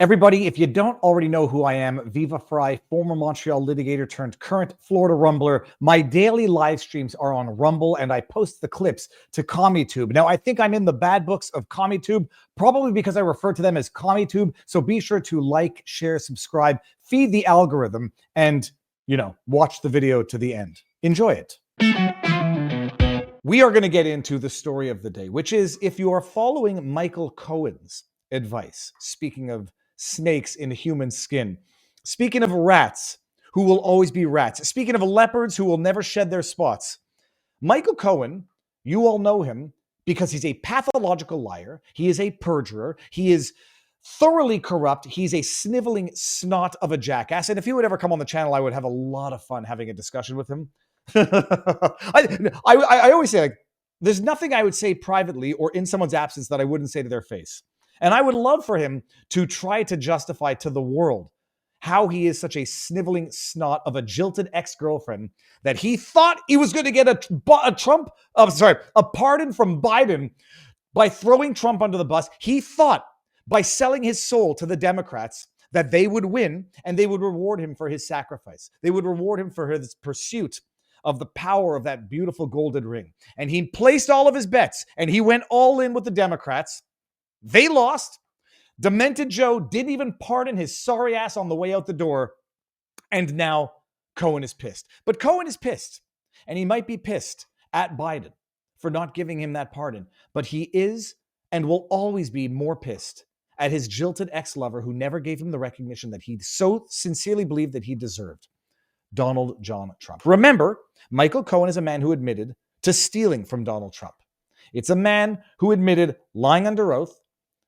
Everybody, if you don't already know who I am, Viva Fry, former Montreal litigator turned current Florida Rumbler. My daily live streams are on Rumble, and I post the clips to CommieTube. Now, I think I'm in the bad books of CommieTube, probably because I refer to them as CommieTube. So be sure to like, share, subscribe, feed the algorithm, and, watch the video to the end. Enjoy it. We are going to get into the story of the day, which is if you are following Michael Cohen's advice, speaking of snakes in human skin, speaking of rats who will always be rats, speaking of leopards who will never shed their spots, Michael Cohen, you all know him because he's a pathological liar. He is a perjurer. He is thoroughly corrupt. He's a sniveling snot of a jackass. And if he would ever come on the channel, I would have a lot of fun having a discussion with him. I always say, there's nothing I would say privately or in someone's absence that I wouldn't say to their face. And I would love for him to try to justify to the world how he is such a sniveling snot of a jilted ex-girlfriend that he thought he was going to get a pardon from Biden by throwing Trump under the bus. He thought by selling his soul to the Democrats that they would win and they would reward him for his sacrifice. They would reward him for his pursuit of the power of that beautiful golden ring. And he placed all of his bets and he went all in with the Democrats. They lost. Demented Joe didn't even pardon his sorry ass on the way out the door. And now Cohen is pissed. But Cohen is pissed. And he might be pissed at Biden for not giving him that pardon. But he is and will always be more pissed at his jilted ex-lover who never gave him the recognition that he so sincerely believed that he deserved. Donald John Trump. Remember, Michael Cohen is a man who admitted to stealing from Donald Trump. It's a man who admitted lying under oath.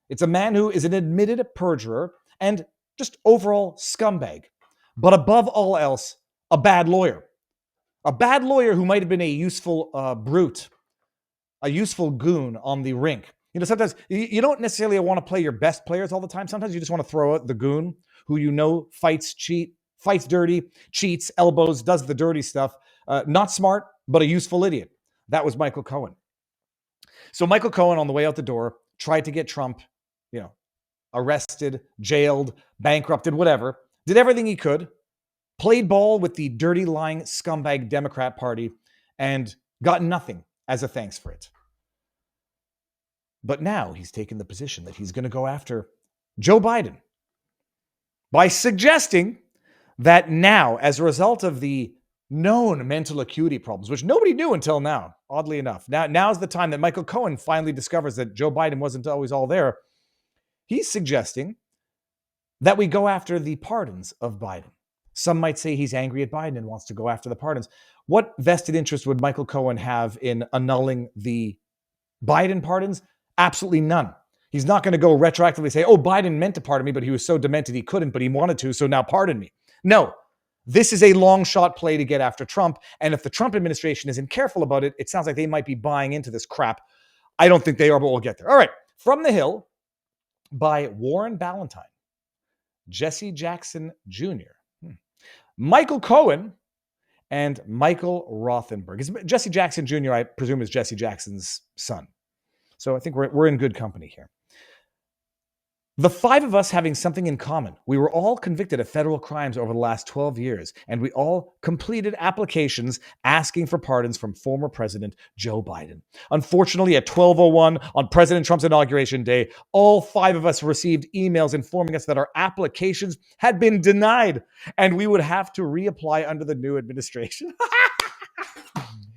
It's a man who is an admitted perjurer and just overall scumbag. But above all else, a bad lawyer. A bad lawyer who might have been a useful brute, a useful goon on the rink. Sometimes you don't necessarily want to play your best players all the time. Sometimes you just want to throw out the goon who fights dirty, cheats, elbows, does the dirty stuff. Not smart, but a useful idiot. That was Michael Cohen. So Michael Cohen, on the way out the door, tried to get Trump, arrested, jailed, bankrupted, whatever. Did everything he could. Played ball with the dirty, lying, scumbag Democrat Party and got nothing as a thanks for it. But now he's taken the position that he's going to go after Joe Biden by suggesting that now, as a result of the known mental acuity problems, which nobody knew until now, oddly enough, now's the time that Michael Cohen finally discovers that Joe Biden wasn't always all there. He's suggesting that we go after the pardons of Biden. Some might say he's angry at Biden and wants to go after the pardons. What vested interest would Michael Cohen have in annulling the Biden pardons? Absolutely none. He's not going to go retroactively say, oh, Biden meant to pardon me, but he was so demented he couldn't, but he wanted to, so now pardon me. No, this is a long shot play to get after Trump. And if the Trump administration isn't careful about it, it sounds like they might be buying into this crap. I don't think they are, but we'll get there. All right. From the Hill by Warren Ballantine, Jesse Jackson Jr., Michael Cohen, and Michael Rothenberg. Jesse Jackson Jr., I presume, is Jesse Jackson's son. So I think we're in good company here. The five of us having something in common. We were all convicted of federal crimes over the last 12 years, and we all completed applications asking for pardons from former President Joe Biden. Unfortunately, at 12:01 on President Trump's inauguration day, all five of us received emails informing us that our applications had been denied, and we would have to reapply under the new administration.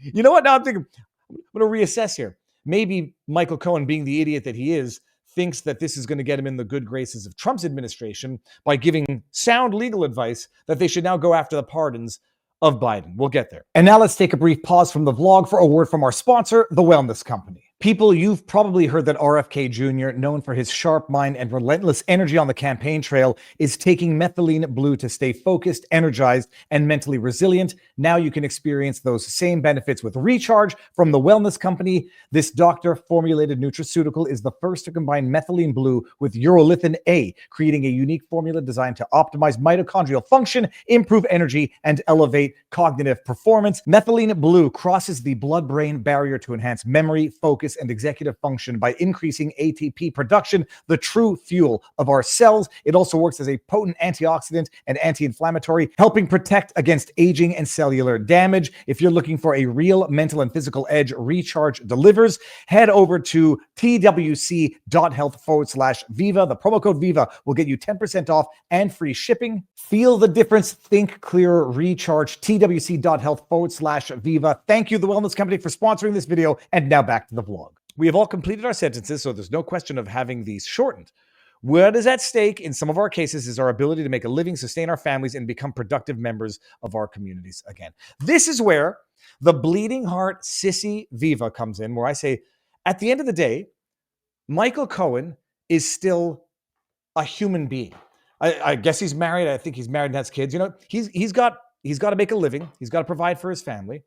You know what? Now I'm thinking, I'm going to reassess here. Maybe Michael Cohen, being the idiot that he is, thinks that this is going to get him in the good graces of Trump's administration by giving sound legal advice that they should now go after the pardons of Biden. We'll get there. And now let's take a brief pause from the vlog for a word from our sponsor, The Wellness Company. People, you've probably heard that RFK Jr., known for his sharp mind and relentless energy on the campaign trail, is taking methylene blue to stay focused, energized, and mentally resilient. Now you can experience those same benefits with Recharge from The Wellness Company. This doctor-formulated nutraceutical is the first to combine methylene blue with urolithin A, creating a unique formula designed to optimize mitochondrial function, improve energy, and elevate cognitive performance. Methylene blue crosses the blood-brain barrier to enhance memory, focus, focus, and executive function by increasing ATP production, the true fuel of our cells. It also works as a potent antioxidant and anti-inflammatory, helping protect against aging and cellular damage. If you're looking for a real mental and physical edge, Recharge delivers. Head over to twc.health/Viva. The promo code Viva will get you 10% off and free shipping. Feel the difference. Think clear. Recharge. twc.health/Viva. Thank you, The Wellness Company, for sponsoring this video. And now back to the vlog. We have all completed our sentences, so there's no question of having these shortened. What is at stake in some of our cases is our ability to make a living, sustain our families, and become productive members of our communities again. This is where the bleeding heart sissy Viva comes in, where I say, at the end of the day, Michael Cohen is still a human being. I guess he's married. I think he's married and has kids. You know, he's got to make a living. He's got to provide for his family.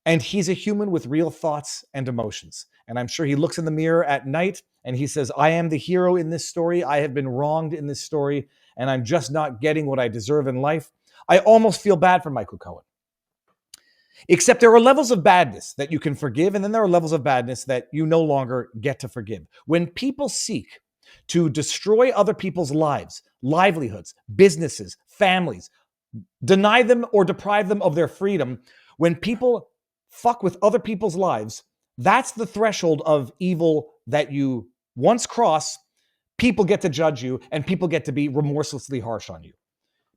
And he's a human with real thoughts and emotions. And I'm sure he looks in the mirror at night and he says, I am the hero in this story. I have been wronged in this story, and I'm just not getting what I deserve in life. I almost feel bad for Michael Cohen. Except there are levels of badness that you can forgive, and then there are levels of badness that you no longer get to forgive. When people seek to destroy other people's lives, livelihoods, businesses, families, deny them or deprive them of their freedom, when people fuck with other people's lives, that's the threshold of evil that you once cross. People get to judge you, and people get to be remorselessly harsh on you.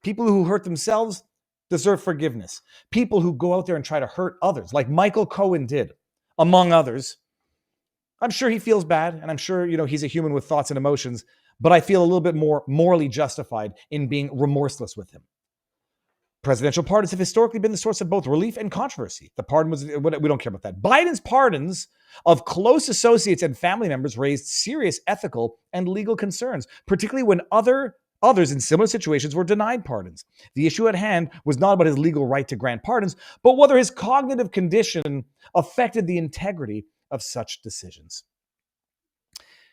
People who hurt themselves deserve forgiveness. People who go out there and try to hurt others, like Michael Cohen did, among others, I'm sure he feels bad, and I'm sure, he's a human with thoughts and emotions, but I feel a little bit more morally justified in being remorseless with him. Presidential pardons have historically been the source of both relief and controversy. The pardon was, we don't care about that. Biden's pardons of close associates and family members raised serious ethical and legal concerns, particularly when others in similar situations were denied pardons. The issue at hand was not about his legal right to grant pardons, but whether his cognitive condition affected the integrity of such decisions.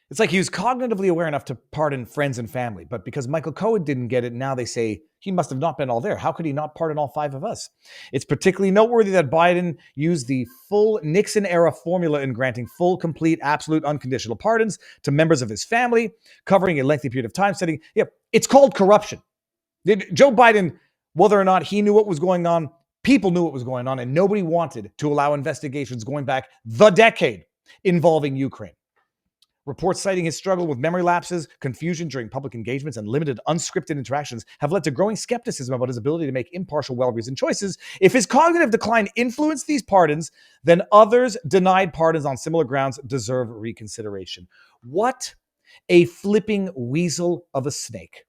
It's like he was cognitively aware enough to pardon friends and family, but because Michael Cohen didn't get it, now they say he must have not been all there. How could he not pardon all 5 of us? It's particularly noteworthy that Biden used the full Nixon-era formula in granting full, complete, absolute, unconditional pardons to members of his family, covering a lengthy period of time, saying, it's called corruption. Joe Biden, whether or not he knew what was going on, people knew what was going on, and nobody wanted to allow investigations going back the decade involving Ukraine. Reports citing his struggle with memory lapses, confusion during public engagements, and limited unscripted interactions have led to growing skepticism about his ability to make impartial, well-reasoned choices. If his cognitive decline influenced these pardons, then others denied pardons on similar grounds deserve reconsideration. What a flipping weasel of a snake.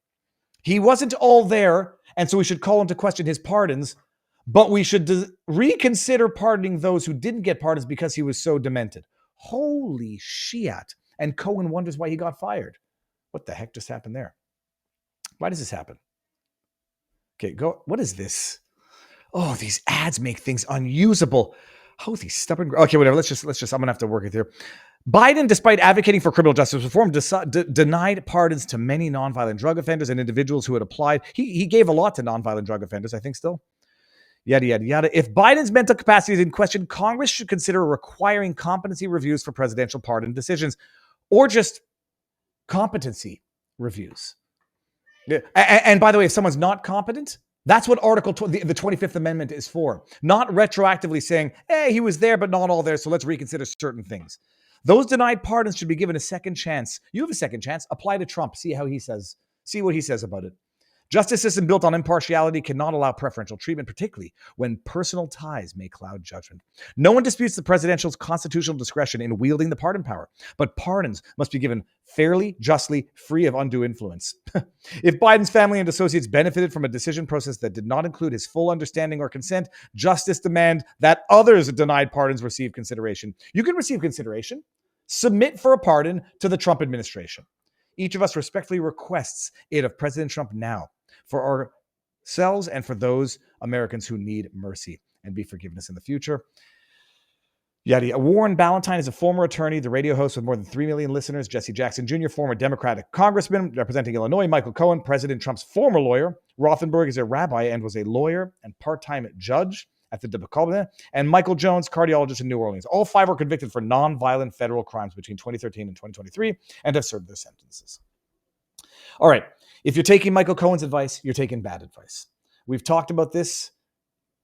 He wasn't all there, and so we should call into question his pardons, but we should reconsider pardoning those who didn't get pardons because he was so demented. Holy shit. And Cohen wonders why he got fired. What the heck just happened there? Why does this happen? Okay, go. What is this? Oh, these ads make things unusable. Oh, these stubborn. Okay, whatever. Let's just. I'm gonna have to work it here. Biden, despite advocating for criminal justice reform, denied pardons to many nonviolent drug offenders and individuals who had applied. He gave a lot to nonviolent drug offenders, I think, still. Yada, yada, yada. If Biden's mental capacity is in question, Congress should consider requiring competency reviews for presidential pardon decisions, or just competency reviews. And by the way, if someone's not competent, that's what Article the 25th Amendment is for. Not retroactively saying, hey, he was there, but not all there, so let's reconsider certain things. Those denied pardons should be given a second chance. You have a second chance. Apply to Trump. See what he says about it. Justice system built on impartiality cannot allow preferential treatment, particularly when personal ties may cloud judgment. No one disputes the presidential's constitutional discretion in wielding the pardon power, but pardons must be given fairly, justly, free of undue influence. If Biden's family and associates benefited from a decision process that did not include his full understanding or consent, justice demands that others denied pardons receive consideration. You can receive consideration. Submit for a pardon to the Trump administration. Each of us respectfully requests it of President Trump now, for ourselves and for those Americans who need mercy and be forgiveness in the future. Yada. Warren Ballentine is a former attorney, the radio host with more than 3 million listeners. Jesse Jackson Jr., former Democratic congressman representing Illinois. Michael Cohen, President Trump's former lawyer. Rothenberg is a rabbi and was a lawyer and part-time judge. at the Department, and Michael Jones, cardiologist in New Orleans. All 5 were convicted for non-violent federal crimes between 2013 and 2023 and have served their sentences. All right, if you're taking Michael Cohen's advice, you're taking bad advice. We've talked about this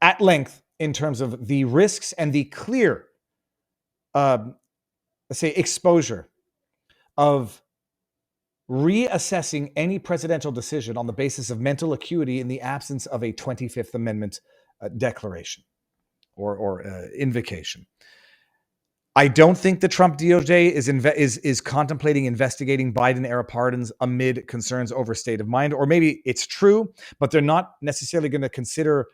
at length in terms of the risks and the clear, let's say, exposure of reassessing any presidential decision on the basis of mental acuity in the absence of a 25th Amendment declaration or invocation. I don't think the Trump DOJ is contemplating investigating Biden-era pardons amid concerns over state of mind, or maybe it's true, but they're not necessarily going to consider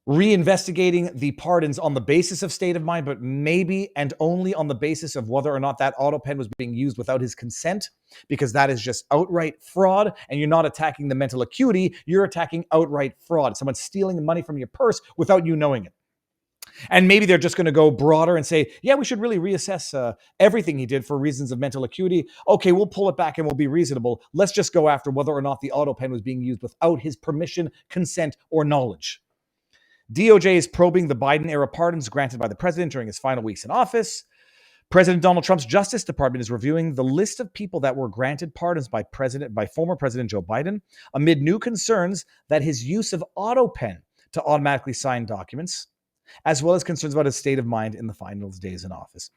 reinvestigating the pardons on the basis of state of mind, but maybe and only on the basis of whether or not that auto pen was being used without his consent, because that is just outright fraud, and you're not attacking the mental acuity, you're attacking outright fraud. Someone's stealing the money from your purse without you knowing it. And maybe they're just going to go broader and say, yeah, we should really reassess everything he did for reasons of mental acuity. Okay, we'll pull it back and we'll be reasonable. Let's just go after whether or not the auto pen was being used without his permission, consent, or knowledge. DOJ is probing the Biden-era pardons granted by the president during his final weeks in office. President Donald Trump's Justice Department is reviewing the list of people that were granted pardons by former President Joe Biden amid new concerns that his use of auto pen to automatically sign documents, as well as concerns about his state of mind in the final days in office.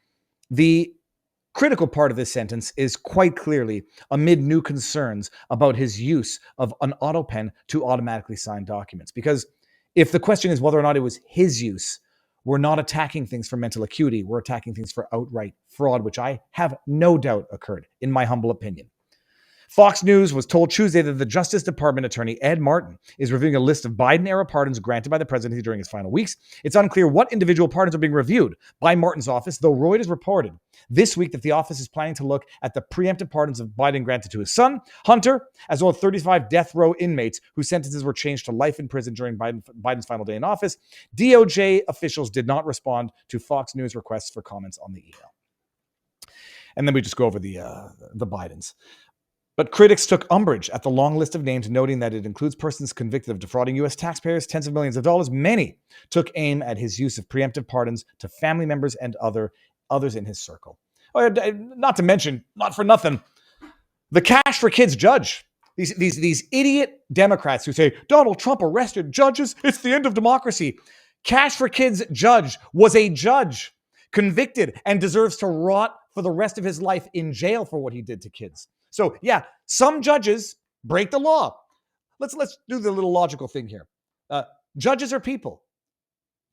The critical part of this sentence is quite clearly amid new concerns about his use of an auto pen to automatically sign documents, because if the question is whether or not it was his use, we're not attacking things for mental acuity. We're attacking things for outright fraud, which I have no doubt occurred, in my humble opinion. Fox News was told Tuesday that the Justice Department attorney, Ed Martin, is reviewing a list of Biden-era pardons granted by the presidency during his final weeks. It's unclear what individual pardons are being reviewed by Martin's office, though Reuters reported this week that the office is planning to look at the preemptive pardons of Biden granted to his son, Hunter, as well as 35 death row inmates whose sentences were changed to life in prison during Biden's final day in office. DOJ officials did not respond to Fox News requests for comments on the email. And then we just go over the Bidens. But critics took umbrage at the long list of names, noting that it includes persons convicted of defrauding U.S. taxpayers tens of millions of dollars. Many took aim at his use of preemptive pardons to family members and others in his circle. Not to mention, not for nothing, the Cash for Kids judge. These idiot Democrats who say, Donald Trump arrested judges, it's the end of democracy. Cash for Kids judge was a judge convicted and deserves to rot for the rest of his life in jail for what he did to kids. So yeah, some judges break the law. Let's do the little logical thing here. Judges are people.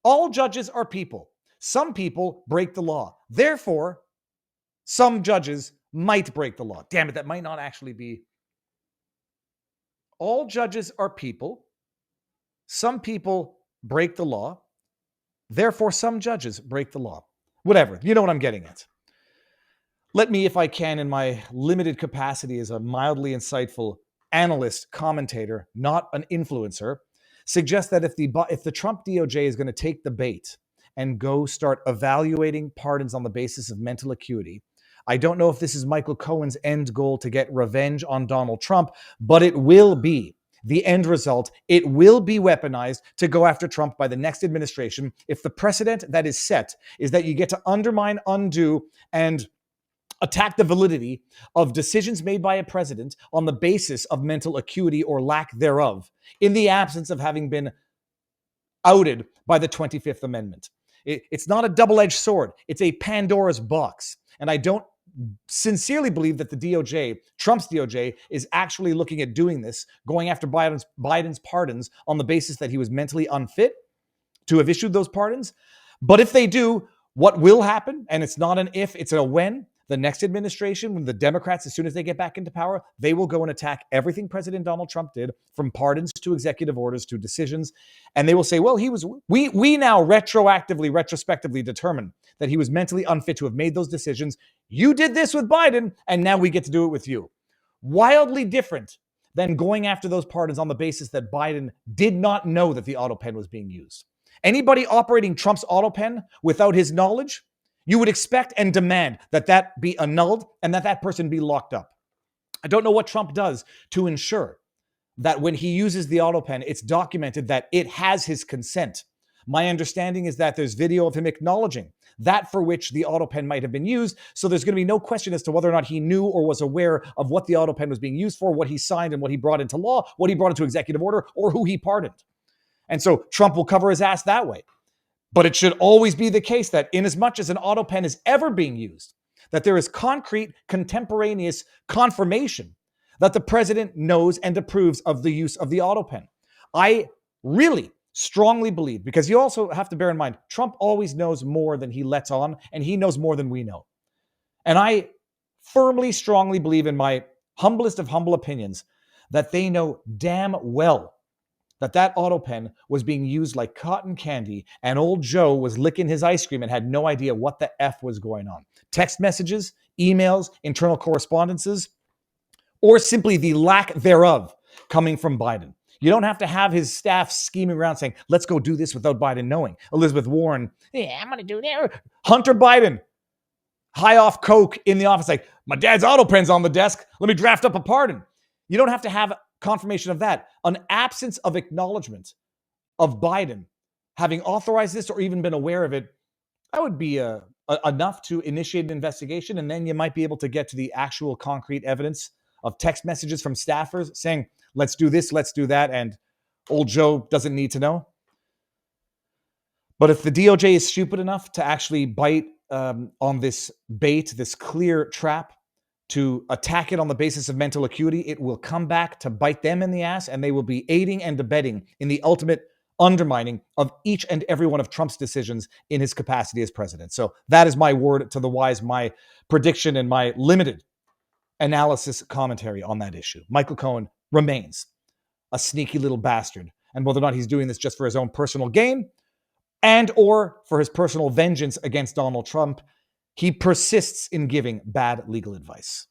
All judges are people. Some people break the law. Therefore, some judges might break the law. Damn it, that might not actually be. All judges are people. Some people break the law. Therefore, some judges break the law. Whatever. You know what I'm getting at. Let me, if I can, in my limited capacity as a mildly insightful analyst, commentator, not an influencer, suggest that if the Trump DOJ is going to take the bait and go start evaluating pardons on the basis of mental acuity, I don't know if this is Michael Cohen's end goal to get revenge on Donald Trump, but it will be the end result. It will be weaponized to go after Trump by the next administration if the precedent that is set is that you get to undermine, undo, and attack the validity of decisions made by a president on the basis of mental acuity or lack thereof, in the absence of having been outed by the 25th Amendment. It's not a double-edged sword. It's a Pandora's box. And I don't sincerely believe that the DOJ, Trump's DOJ, is actually looking at doing this, going after Biden's pardons on the basis that he was mentally unfit to have issued those pardons. But if they do, what will happen, and it's not an if, it's a when, the next administration, when the Democrats, as soon as they get back into power, they will go and attack everything President Donald Trump did, from pardons to executive orders to decisions. And they will say, well, we now retrospectively determine that he was mentally unfit to have made those decisions. You did this with Biden, and now we get to do it with you. Wildly different than going after those pardons on the basis that Biden did not know that the auto pen was being used. Anybody operating Trump's auto pen without his knowledge, you would expect and demand that that be annulled and that person be locked up. I don't know what Trump does to ensure that when he uses the auto pen, it's documented that it has his consent. My understanding is that there's video of him acknowledging that for which the auto pen might have been used. So there's going to be no question as to whether or not he knew or was aware of what the auto pen was being used for, what he signed and what he brought into law, what he brought into executive order, or who he pardoned. And so Trump will cover his ass that way. But it should always be the case that in as much as an auto pen is ever being used, that there is concrete, contemporaneous confirmation that the president knows and approves of the use of the auto pen. I really strongly believe, because you also have to bear in mind, Trump always knows more than he lets on, and he knows more than we know. And I firmly, strongly believe, in my humblest of humble opinions, that they know damn well that that auto pen was being used like cotton candy, and old Joe was licking his ice cream and had no idea what the F was going on. Text messages, emails, internal correspondences, or simply the lack thereof coming from Biden. You don't have to have his staff scheming around saying, let's go do this without Biden knowing. Elizabeth Warren, yeah, I'm going to do that. Hunter Biden, high off coke in the office, like, my dad's auto pen's on the desk. Let me draft up a pardon. You don't have to have confirmation of that. An absence of acknowledgement of Biden having authorized this or even been aware of it, that would be enough to initiate an investigation. And then you might be able to get to the actual concrete evidence of text messages from staffers saying, let's do this, let's do that, and old Joe doesn't need to know. But if the DOJ is stupid enough to actually bite on this bait, this clear trap, to attack it on the basis of mental acuity, it will come back to bite them in the ass, and they will be aiding and abetting in the ultimate undermining of each and every one of Trump's decisions in his capacity as president. So that is my word to the wise, my prediction and my limited analysis commentary on that issue. Michael Cohen remains a sneaky little bastard, and whether or not he's doing this just for his own personal gain and or for his personal vengeance against Donald Trump, he persists in giving bad legal advice.